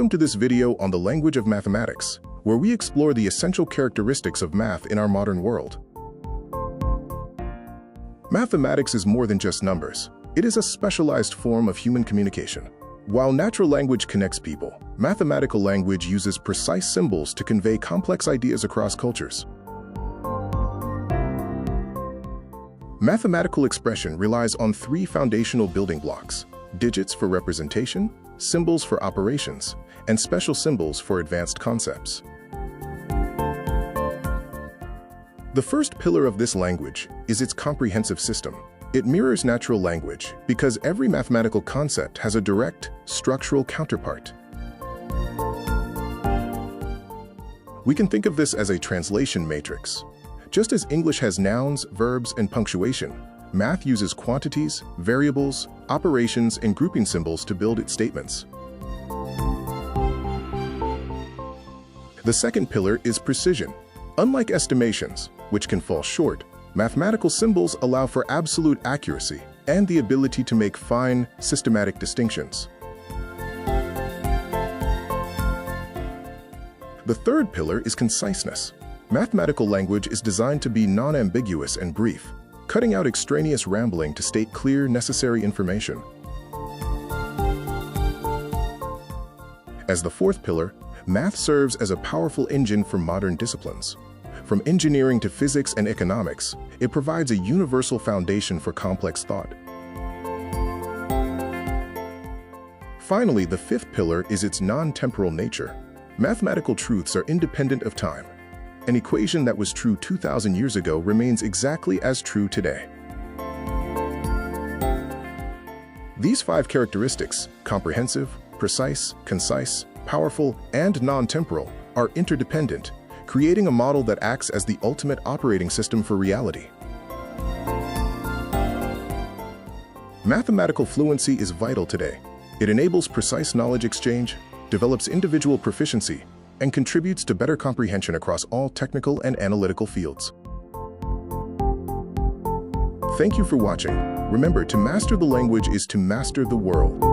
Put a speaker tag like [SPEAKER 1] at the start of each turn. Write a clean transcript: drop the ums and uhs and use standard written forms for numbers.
[SPEAKER 1] Welcome to this video on the language of mathematics, where we explore the essential characteristics of math in our modern world. Mathematics is more than just numbers. It is a specialized form of human communication. While natural language connects people, mathematical language uses precise symbols to convey complex ideas across cultures. Mathematical expression relies on three foundational building blocks: digits for representation, symbols for operations, and special symbols for advanced concepts. The first pillar of this language is its comprehensive system. It mirrors natural language because every mathematical concept has a direct, structural counterpart. We can think of this as a translation matrix. Just as English has nouns, verbs, and punctuation, math uses quantities, variables, operations, and grouping symbols to build its statements. The second pillar is precision. Unlike estimations, which can fall short, mathematical symbols allow for absolute accuracy and the ability to make fine, systematic distinctions. The third pillar is conciseness. Mathematical language is designed to be non-ambiguous and brief, cutting out extraneous rambling to state clear, necessary information. As the fourth pillar, math serves as a powerful engine for modern disciplines. From engineering to physics and economics, it provides a universal foundation for complex thought. Finally, the fifth pillar is its non-temporal nature. Mathematical truths are independent of time. An equation that was true 2,000 years ago remains exactly as true today. These five characteristics, comprehensive, precise, concise, powerful, and non-temporal, are interdependent, creating a model that acts as the ultimate operating system for reality. Mathematical fluency is vital today. It enables precise knowledge exchange, develops individual proficiency, and contributes to better comprehension across all technical and analytical fields. Thank you for watching. Remember, to master the language is to master the world.